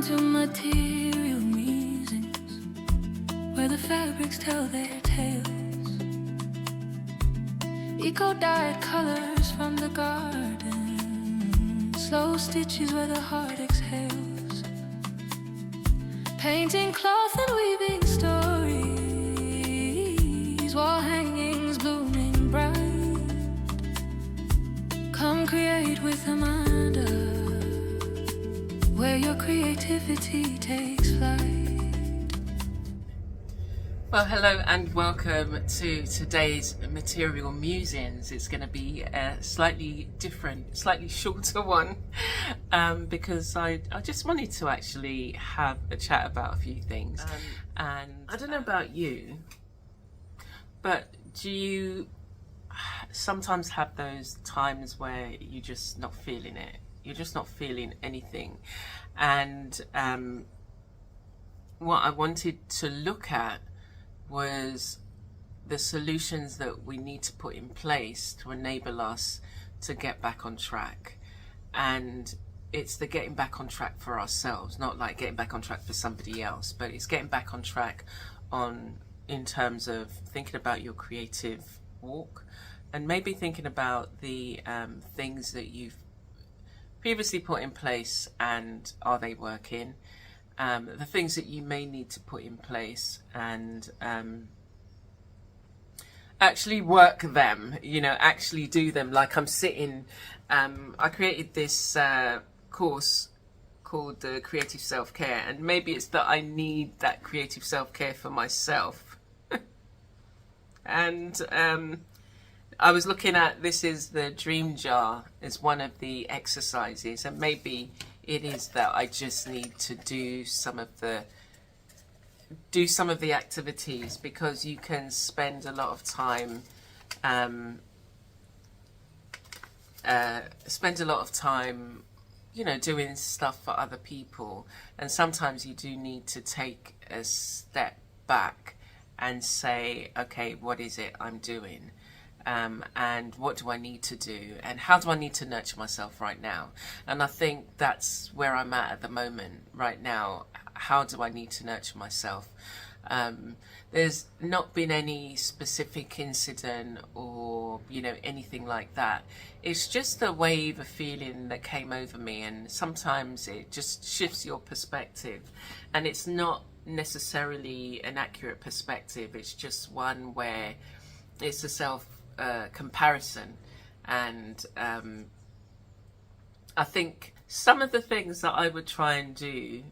to Material Musings, where the fabrics tell their tales. Eco-dyed colors from the garden, slow stitches where the heart exhales. Painting cloth and weaving stories, wall hangings blooming bright. Come create with Amanda, where your creativity takes flight. Well, hello and welcome to today's Material Musings. It's going to be a slightly different, slightly shorter one because I just wanted to actually have a chat about a few things. And I don't know about you, but do you sometimes have those times where you're just not feeling it? You're just not feeling anything. And what I wanted to look at was the solutions that we need to put in place to enable us to get back on track. And it's the getting back on track for ourselves, not like getting back on track for somebody else, but it's getting back on track in terms of thinking about your creative walk, and maybe thinking about the things that you've previously put in place and are they working. The things that you may need to put in place and actually work them, actually do them. Like I'm sitting, I created this course called the Creative Self-Care, and maybe it's that I need that creative self-care for myself. And I was looking at, this is the dream jar as one of the exercises, and maybe it is that I just need to do some of the activities, because you can spend a lot of time doing stuff for other people, and sometimes you do need to take a step back and say, okay, what is it I'm doing? And what do I need to do, and how do I need to nurture myself right now? And I think that's where I'm at the moment right now. How do I need to nurture myself? There's not been any specific incident or anything like that. It's just a wave of feeling that came over me, and sometimes it just shifts your perspective, and it's not necessarily an accurate perspective. It's just one where it's a self comparison, and I think some of the things that I would try and do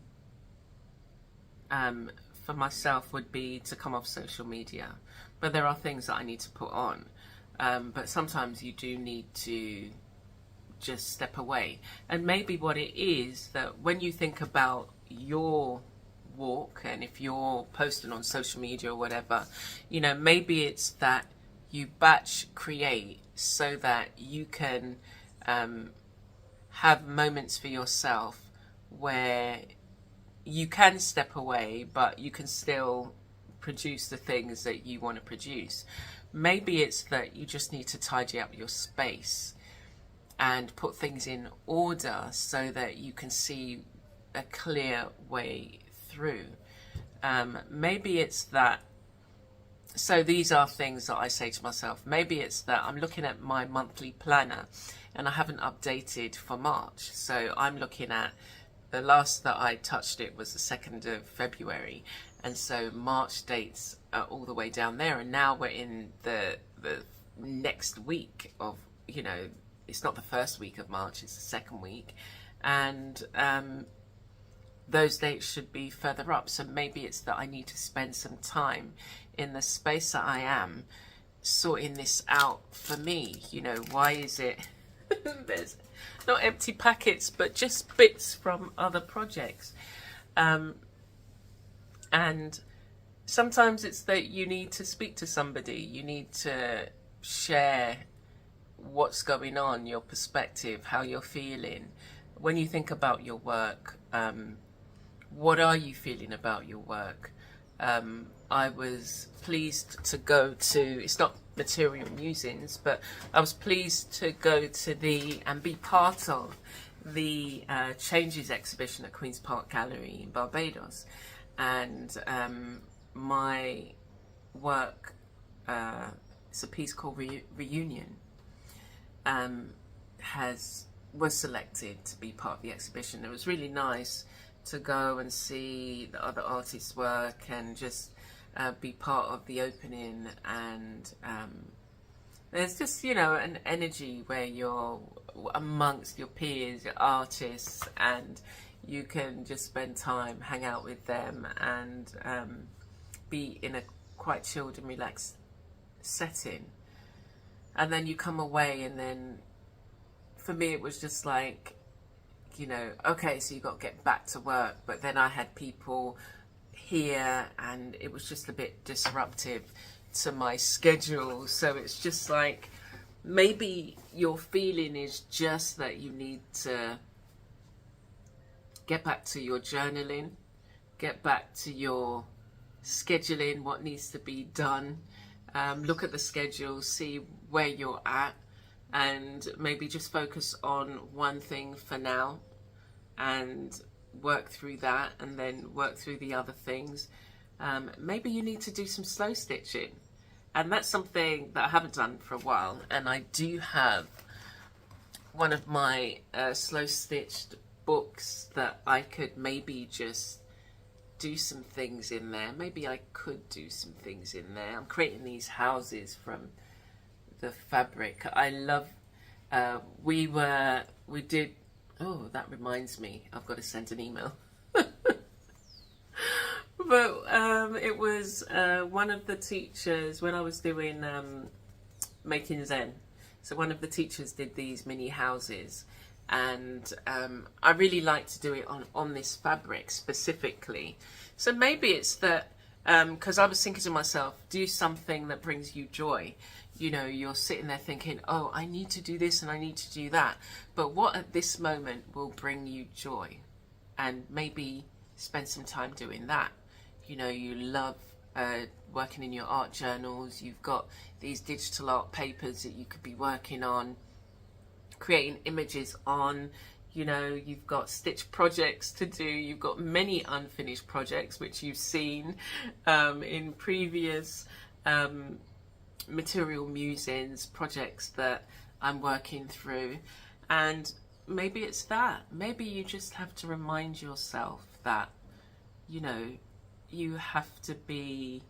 for myself would be to come off social media, but there are things that I need to put on, but sometimes you do need to just step away. And maybe what it is that when you think about your walk, and if you're posting on social media or whatever, maybe it's that you batch create so that you can have moments for yourself where you can step away, but you can still produce the things that you want to produce. Maybe it's that you just need to tidy up your space and put things in order so that you can see a clear way through. Maybe it's that, so these are things that I say to myself. Maybe it's that I'm looking at my monthly planner and I haven't updated for March. So I'm looking at, the last that I touched it was the 2nd of February. And so March dates are all the way down there. And now we're in the next week of, it's not the first week of March, it's the second week. And those dates should be further up. So maybe it's that I need to spend some time in the space that I am sorting this out for me. Why is it there's not empty packets, but just bits from other projects. And sometimes it's that you need to speak to somebody. You need to share what's going on, your perspective, how you're feeling. When you think about your work, what are you feeling about your work? I was pleased to go to, it's not Material Musings, but I was pleased to go to and be part of the Changes exhibition at Queen's Park Gallery in Barbados, and my work, it's a piece called Reunion, was selected to be part of the exhibition. It was really nice to go and see the other artists' work and just be part of the opening, and there's just, you know, an energy where you're amongst your peers, your artists, and you can just spend time, hang out with them, and be in a quite chilled and relaxed setting. And then you come away, and then for me it was just like, you know, okay, so you got to get back to work, but then I had people here and it was just a bit disruptive to my schedule. So it's just like, maybe your feeling is just that you need to get back to your journaling, get back to your scheduling, what needs to be done, look at the schedule, see where you're at, and maybe just focus on one thing for now and work through that, and then work through the other things. Maybe you need to do some slow stitching, and that's something that I haven't done for a while, and I do have one of my slow stitched books that I could maybe just do some things in there. Maybe I could do some things in there. I'm creating these houses from the fabric. I love, we did, oh, that reminds me, I've got to send an email. But it was one of the teachers, when I was doing Making Zen, so one of the teachers did these mini houses, and I really like to do it on this fabric specifically. So maybe it's that, because I was thinking to myself, do something that brings you joy. You know, you're sitting there thinking, oh, I need to do this and I need to do that. But what at this moment will bring you joy? And maybe spend some time doing that. You know, you love working in your art journals. You've got these digital art papers that you could be working on, creating images on. You know, you've got stitch projects to do. You've got many unfinished projects, which you've seen in previous Material Musings projects that I'm working through. And maybe it's that. Maybe you just have to remind yourself that, you know, you have to be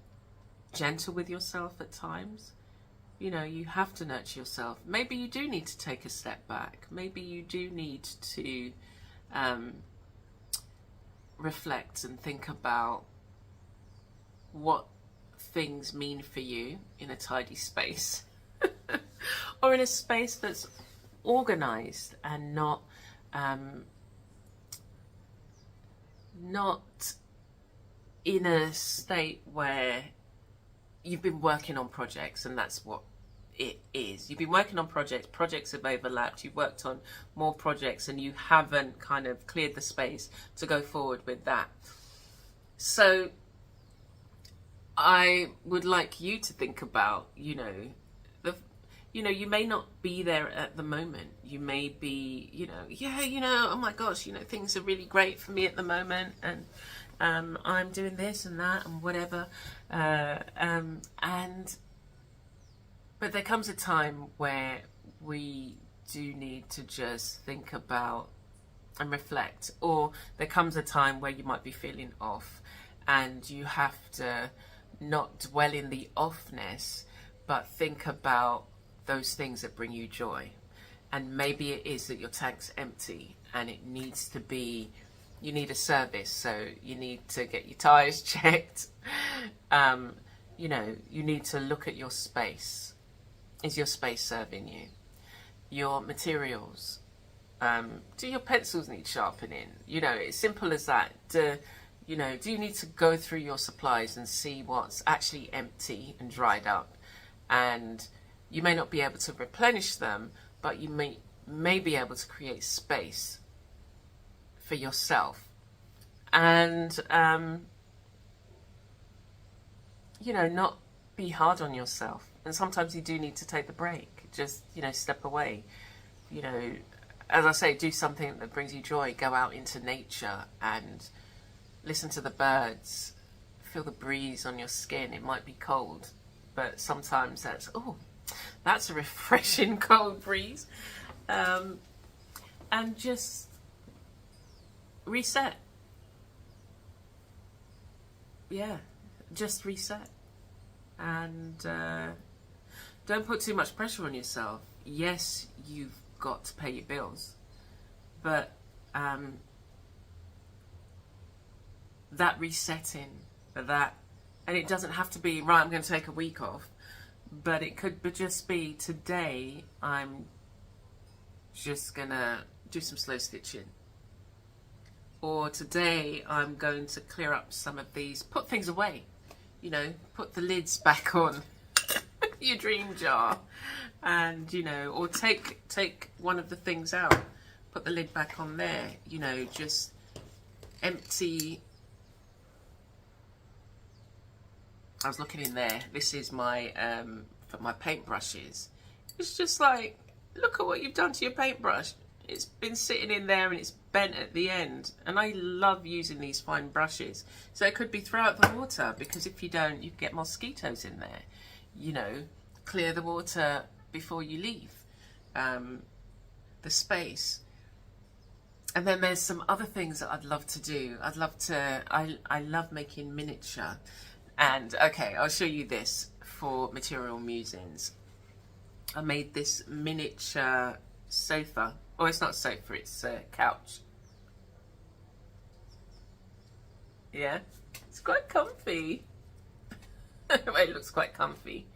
gentle with yourself at times. You know, you have to nurture yourself. Maybe you do need to take a step back. Maybe you do need to reflect and think about what things mean for you in a tidy space or in a space that's organized and not in a state where you've been working on projects and that's what it is. You've been working on projects have overlapped, you've worked on more projects and you haven't kind of cleared the space to go forward with that. So I would like you to think about, you know, you may not be there at the moment. You may be, you know, yeah, you know, oh my gosh, you know, things are really great for me at the moment, and I'm doing this and that and whatever, but there comes a time where we do need to just think about and reflect, or there comes a time where you might be feeling off and you have to not dwell in the offness, but think about those things that bring you joy. And maybe it is that your tank's empty and it needs to be, you need a service, so you need to get your tires checked. You know, you need to look at your space. Is your space serving you? Your materials. Do your pencils need sharpening? You know, it's simple as that. Do you need to go through your supplies and see what's actually empty and dried up? And you may not be able to replenish them, but you may be able to create space for yourself. And, you know, not be hard on yourself. And sometimes you do need to take the break. Just, you know, step away. You know, as I say, do something that brings you joy. Go out into nature and listen to the birds. Feel the breeze on your skin. It might be cold, but sometimes that's a refreshing cold breeze. And just reset. Yeah, just reset. And don't put too much pressure on yourself. Yes, you've got to pay your bills, but that resetting, and it doesn't have to be, right, I'm going to take a week off, but it could just be, today I'm just going to do some slow stitching. Or today I'm going to clear up some of these, put things away, put the lids back on your dream jar, and or take one of the things out, put the lid back on there, just empty. I was looking in there. This is my for my paintbrushes. It's just like, look at what you've done to your paintbrush. It's been sitting in there and it's bent at the end. And I love using these fine brushes. So it could be throw out the water, because if you don't, you get mosquitoes in there. Clear the water before you leave the space. And then there's some other things that I'd love to do. I love making miniature. And okay, I'll show you this for Material Musings. I made this miniature sofa. Oh, it's not a sofa, it's a couch. Yeah, it's quite comfy. It looks quite comfy.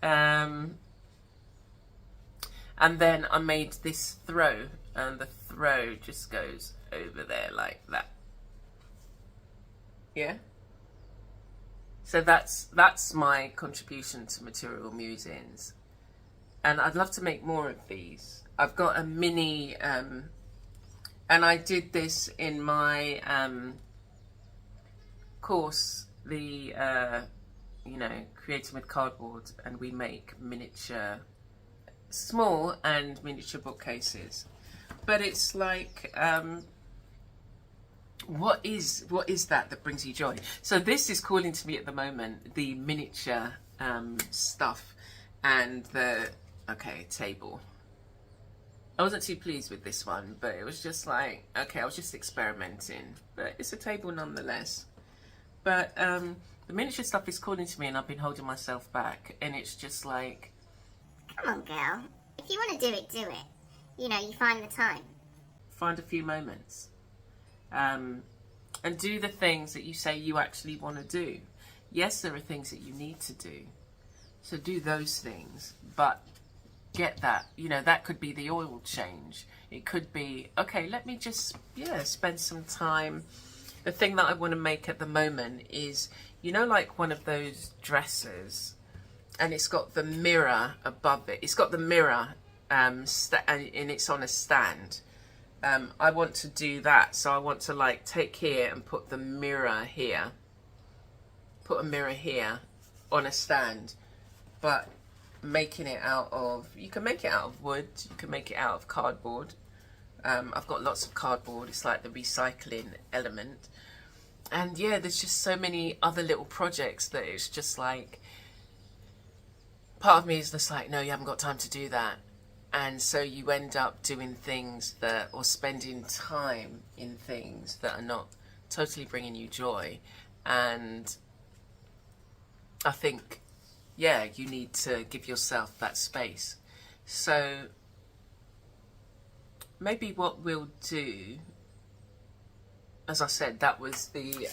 And then I made this throw, and the throw just goes over there like that. Yeah. So that's my contribution to Material Musings. And I'd love to make more of these. I've got a mini, and I did this in my course, the Creating with Cardboard, and we make miniature, small and miniature bookcases. But it's like, what is that brings you joy? So this is calling to me at the moment, the miniature stuff and the table. I wasn't too pleased with this one, but it was just like, okay, I was just experimenting, but it's a table nonetheless. But the miniature stuff is calling to me, and I've been holding myself back, and it's just like, come on, girl, if you want to do it, do it. You find the time, find a few moments, and do the things that you say you actually want to do. Yes, there are things that you need to do, so do those things, but get that, that could be the oil change. It could be, okay, let me just, spend some time. The thing that I want to make at the moment is, like one of those dressers, and it's got the mirror above it. It's got the mirror, and it's on a stand. I want to do that, so I want to like take here and put the mirror here. Put a mirror here on a stand, but making it out of, you can make it out of wood, you can make it out of cardboard. I've got lots of cardboard, it's like the recycling element. And yeah, there's just so many other little projects that it's just like, part of me is just like, no, you haven't got time to do that. And so you end up doing things that, or spending time in things that are not totally bringing you joy. And I think, you need to give yourself that space. So maybe what we'll do, as I said, that was the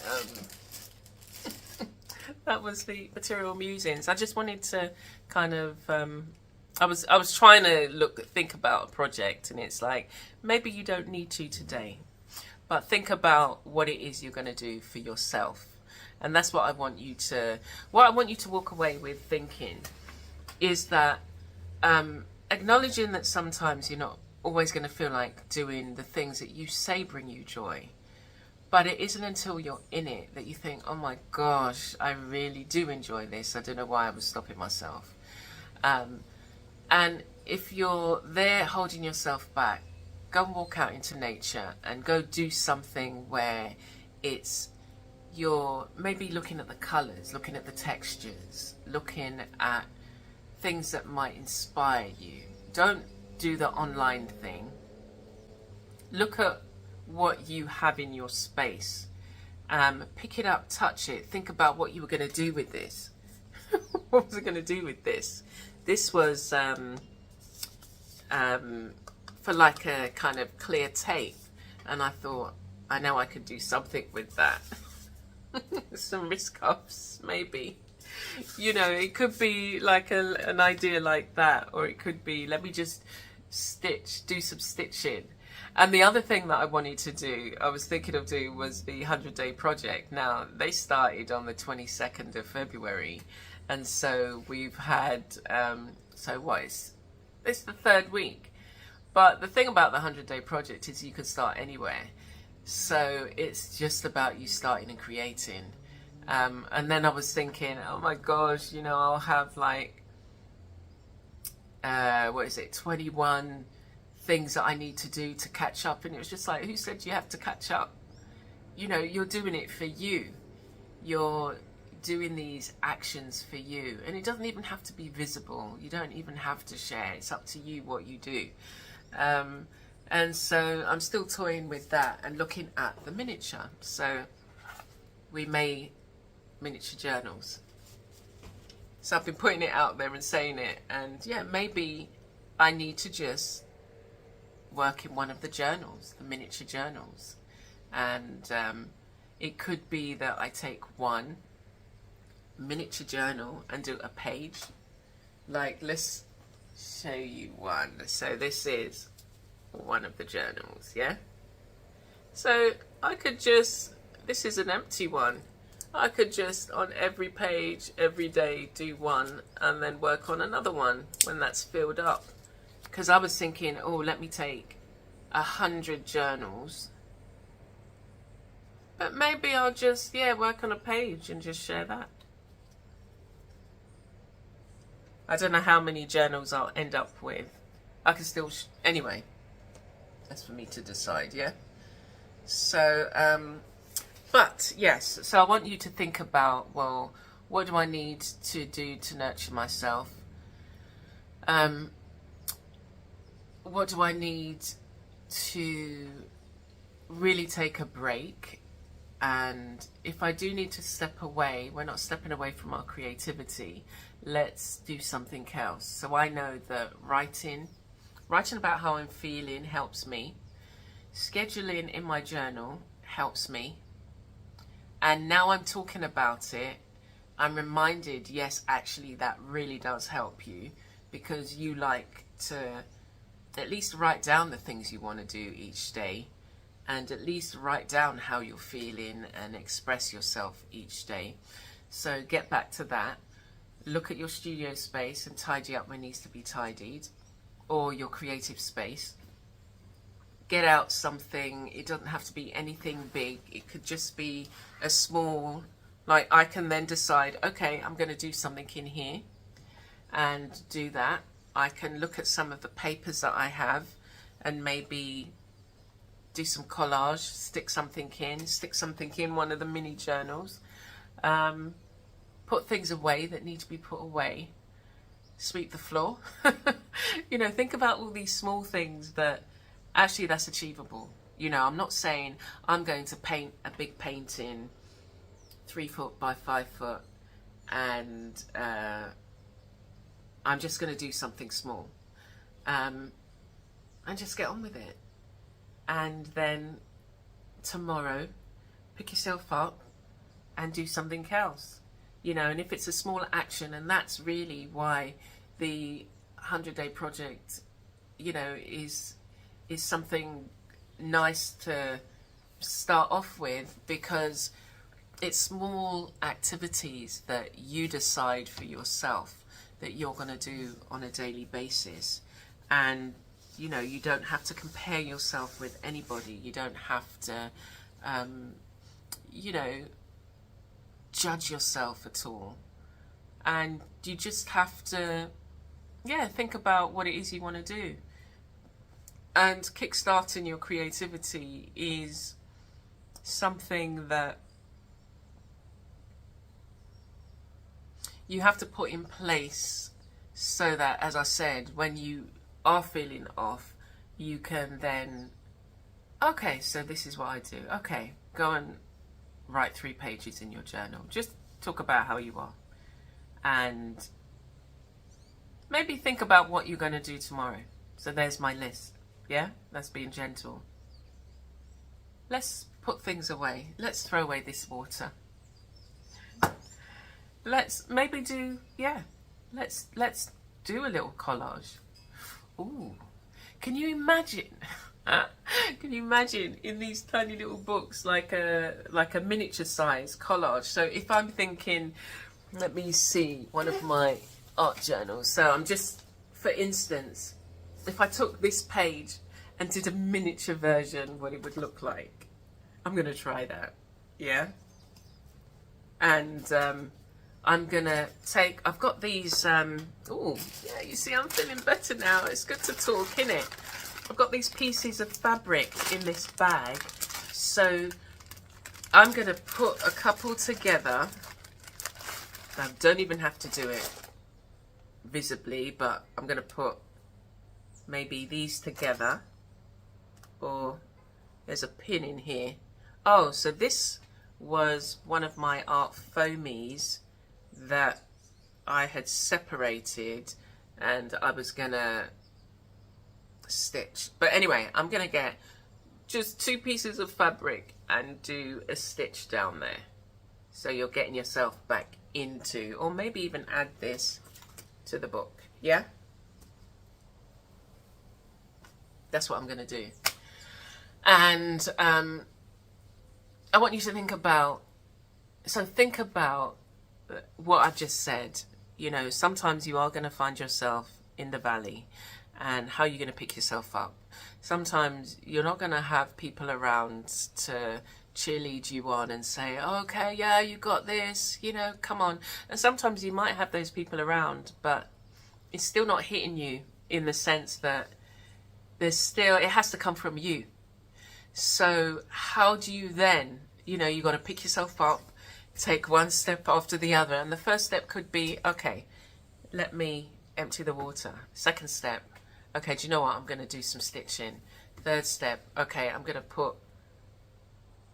that was the Material Musings. I just wanted to kind of I was trying to think about a project, and it's like, maybe you don't need to today, but think about what it is you're going to do for yourself. And that's what I want you to walk away with thinking, is that acknowledging that sometimes you're not always going to feel like doing the things that you say bring you joy. But it isn't until you're in it that you think, oh my gosh, I really do enjoy this. I don't know why I was stopping myself. And if you're there holding yourself back, go and walk out into nature and go do something where it's you're maybe looking at the colors, looking at the textures, looking at things that might inspire you. Don't do the online thing. Look at what you have in your space. Pick it up, touch it, think about what you were going to do with this. What was I going to do with this? This was for like a kind of clear tape, and I thought, I know I could do something with that. Some wrist cuffs, maybe. You know, it could be like an idea like that, or it could be, let me just do some stitching. And the other thing that I wanted to do, I was thinking of doing, was the 100-day project. Now, they started on the 22nd of February, and so we've had, it's the third week. But the thing about the 100-day project is you can start anywhere. So it's just about you starting and creating. And then I was thinking, oh my gosh, you know, I'll have like, 21 things that I need to do to catch up. And it was just like, who said you have to catch up? You know, you're doing it for you. You're doing these actions for you. And it doesn't even have to be visible. You don't even have to share. It's up to you what you do. And so I'm still toying with that and looking at the miniature. So we made miniature journals. So I've been putting it out there and saying it, and yeah, maybe I need to just work in one of the journals, the miniature journals. And it could be that I take one miniature journal and do a page. Like, let's show you one. So this is one of the journals, yeah? So I could just, this is an empty one. I could just, on every page, every day, do one and then work on another one when that's filled up. Because I was thinking, oh, let me take 100 journals. But maybe I'll just, work on a page and just share that. I don't know how many journals I'll end up with. I can still, anyway, that's for me to decide, yeah? So, but yes, so I want you to think about, well, what do I need to do to nurture myself? What do I need to really take a break? And if I do need to step away, we're not stepping away from our creativity. Let's do something else. So I know that writing about how I'm feeling helps me. Scheduling in my journal helps me. And now I'm talking about it, I'm reminded, yes, actually that really does help you, because you like to at least write down the things you want to do each day, and at least write down how you're feeling and express yourself each day. So get back to that. Look at your studio space and tidy up where needs to be tidied, or your creative space. Get out something. It doesn't have to be anything big. It could just be a small, like I can then decide, okay, I'm going to do something in here and do that. I can look at some of the papers that I have and maybe do some collage, stick something in one of the mini journals, put things away that need to be put away, sweep the floor. You know, think about all these small things that actually that's achievable. You know, I'm not saying I'm going to paint a big painting 3 foot by 5 foot and I'm just going to do something small and just get on with it. And then tomorrow pick yourself up and do something else, you know. And if it's a small action, and that's really why the 100-day project, you know, is something nice to start off with, because it's small activities that you decide for yourself that you're going to do on a daily basis. And you know, you don't have to compare yourself with anybody. You don't have to, you know, judge yourself at all. And you just have to, think about what it is you want to do. And kickstarting your creativity is something that you have to put in place so that, as I said, when you are feeling off, you can then, okay, so this is what I do. Okay, go and write 3 pages in your journal. Just talk about how you are. And maybe think about what you're going to do tomorrow. So there's my list. Yeah, that's being gentle. Let's put things away. Let's throw away this water. Let's maybe do, yeah, let's do a little collage. Ooh, can you imagine? Can you imagine in these tiny little books, like a miniature size collage? So if I'm thinking, let me see one of my art journals. So I'm just, for instance, if I took this page and did a miniature version, what it would look like. I'm going to try that. Yeah. And I'm going to take, I've got these, oh, yeah, you see, I'm feeling better now. It's good to talk, innit? I've got these pieces of fabric in this bag. So I'm going to put a couple together. I don't even have to do it visibly, but I'm going to put maybe these together, or there's a pin in here. Oh, so this was one of my art foamies that I had separated and I was gonna stitch. But anyway, I'm gonna get just 2 pieces of fabric and do a stitch down there. So you're getting yourself back into, or maybe even add this to the book. Yeah? That's what I'm going to do. And I want you to think about, think about what I've just said. You know, sometimes you are going to find yourself in the valley, and how you're going to pick yourself up. Sometimes you're not going to have people around to cheerlead you on and say, okay, yeah, you got this, you know, come on. And sometimes you might have those people around, but it's still not hitting you, in the sense that there's still, it has to come from you. So how do you then, you know, you got to pick yourself up, take one step after the other. And the first step could be, okay, let me empty the water. Second step, okay, do you know what? I'm going to do some stitching. Third step, okay, I'm going to put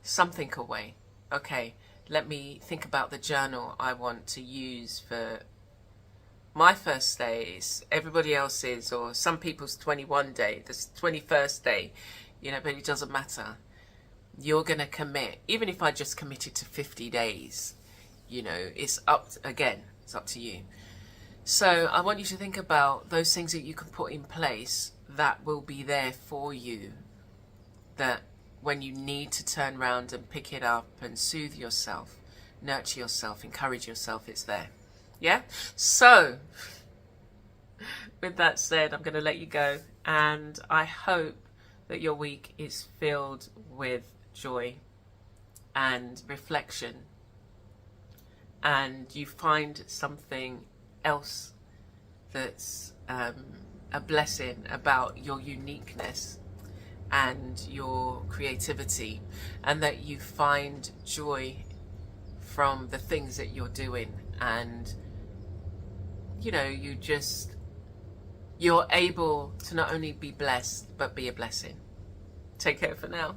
something away. Okay, let me think about the journal I want to use for my first days, everybody else's, or some people's 21 day, this 21st day, you know, but it doesn't matter. You're going to commit, even if I just committed to 50 days, you know, it's up to you. So I want you to think about those things that you can put in place that will be there for you, that when you need to turn around and pick it up and soothe yourself, nurture yourself, encourage yourself, it's there. Yeah? So, with that said, I'm going to let you go. And I hope that your week is filled with joy and reflection. And you find something else that's a blessing about your uniqueness and your creativity. And that you find joy from the things that you're doing. And you know, you're able to not only be blessed, but be a blessing. Take care for now.